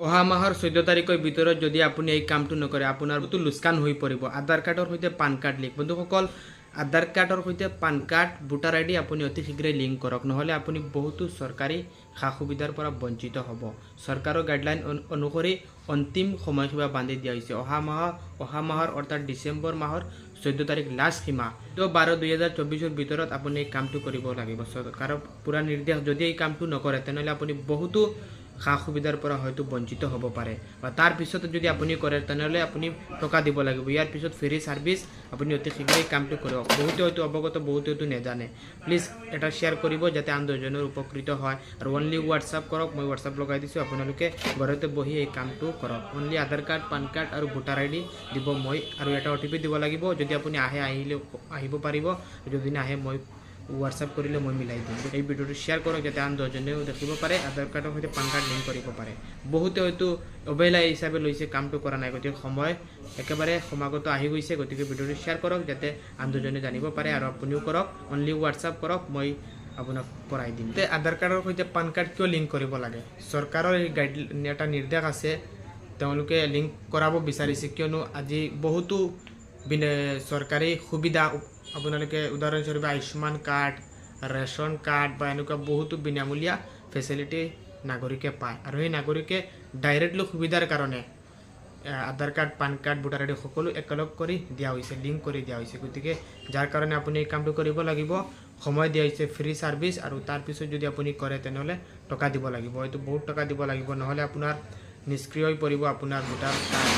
অহা মাহৰ 14 তাৰিখৰ ভিতৰত যদি আপুনি এই কামটো নকৰে আপোনাৰ বহুতো লোকচান হৈ পৰিব। আধাৰ কাৰ্ডৰ সৈতে পান কাৰ্ড লিংক বন্ধুসকল, আধাৰ কাৰ্ডৰ সৈতে পান কাৰ্ড ভোটাৰ আইডি আপুনি অতি শীঘ্ৰেই লিংক কৰক, নহ'লে আপুনি বহুতো চৰকাৰী সা সুবিধাৰ পৰা বঞ্চিত হ'ব। চৰকাৰৰ গাইডলাইন অনুসৰি অন্তিম সময়সীমা বান্ধি দিয়া হৈছে। অহা মাহৰ অৰ্থাৎ ডিচেম্বৰ মাহৰ 14 তাৰিখ লাষ্ট সীমা। 12/2024 ভিতৰত আপুনি এই কামটো কৰিব লাগিব। চৰকাৰৰ পুৰা নিৰ্দেশ, যদি এই কামটো নকৰে তেনেহ'লে আপুনি বহুতো সা সুবিধাৰ পৰা হয়তো বঞ্চিত হ'ব পাৰে, বা তাৰ পিছত যদি আপুনি কৰে তেনেহ'লে আপুনি টকা দিব লাগিব। ইয়াৰ পিছত ফ্ৰী ছাৰ্ভিচ আপুনি অতি শীঘ্ৰেই কামটো কৰক। বহুতে হয়তো অৱগত, বহুতে হয়তো নাজানে। প্লিজ এটা শ্বেয়াৰ কৰিব যাতে আন দুজনৰ উপকৃত হয়। আৰু অনলি হোৱাটছআপ কৰক, মই হোৱাটছআপ লগাই দিছোঁ, আপোনালোকে ঘৰতে বহি এই কামটো কৰক। অনলি আধাৰ কাৰ্ড, পান কাৰ্ড আৰু ভোটাৰ আইডি দিব মই, আৰু এটা OTP দিব লাগিব। যদি আপুনি আহিব পাৰিব, যদি নাহে মই হোৱাটছআপ কৰিলে মই মিলাই দিম। এই ভিডিঅ'টো শ্বেয়াৰ কৰক যাতে আন দহজনেও দেখিব পাৰে, আধাৰ কাৰ্ডৰ সৈতে পান কাৰ্ড লিংক কৰিব পাৰে। বহুতে হয়তো অৱহেলা হিচাপে লৈছে, কামটো কৰা নাই, গতিকে সময় একেবাৰে সমাগত আহি গৈছে। গতিকে ভিডিঅ'টো শ্বেয়াৰ কৰক যাতে আন দুজনে জানিব পাৰে, আৰু আপুনিও কৰক। অনলি হোৱাটছআপ কৰক, মই আপোনাক কৰাই দিম। আধাৰ কাৰ্ডৰ সৈতে পান কাৰ্ড কিয় লিংক কৰিব লাগে? চৰকাৰৰ এই গাইডলাইন এটা নিৰ্দেশ আছে, তেওঁলোকে লিংক কৰাব বিচাৰিছে, কিয়নো আজি বহুতো চৰকাৰী সুবিধা আপোনালোকে উদাহৰণস্বৰূপে আয়ুষ্মান কাৰ্ড, ৰেচন কাৰ্ড বা এনেকুৱা বহুতো বিনামূলীয়া ফেচিলিটি নাগৰিকে পায়, আৰু সেই নাগৰিকে ডাইৰেক্টলি সুবিধাৰ কাৰণে Aadhaar card, PAN card, voter ID সকলো একেলগ কৰি দিয়া হৈছে, লিংক কৰি দিয়া হৈছে। গতিকে যাৰ কাৰণে আপুনি এই কামটো কৰিব লাগিব। সময় দিয়া হৈছে ফ্ৰী ছাৰ্ভিচ, আৰু তাৰপিছত যদি আপুনি কৰে তেনেহ'লে টকা দিব লাগিব, হয়তো বহুত টকা দিব লাগিব, নহ'লে আপোনাৰ নিষ্ক্ৰিয় হৈ পৰিব আপোনাৰ ভোটাৰ কাৰ্ড।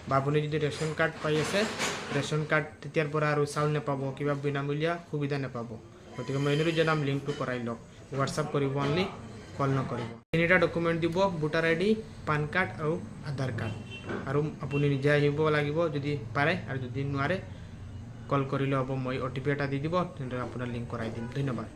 বা আপুনি যদি ৰেচন কাৰ্ড পাই আছে, ৰেচন কাৰ্ড তেতিয়াৰ পৰা আৰু চাউল নাপাব, কিবা বিনামূলীয়া সুবিধা নাপাব। গতিকে মই এনেদৰে জনাম, লিংকটো কৰাই লওক। হোৱাটছআপ কৰিব, অনলি কল নকৰিব। 3টা ডকুমেণ্ট দিব, ভোটাৰ আইডি, পান কাৰ্ড আৰু আধাৰ কাৰ্ড, আৰু আপুনি নিজে আহিব লাগিব যদি পাৰে, আৰু যদি নোৱাৰে কল কৰিলে হ'ব। মই OTP এটা দি দিব, তেনেদৰে আপোনাৰ লিংক কৰাই দিম। ধন্যবাদ।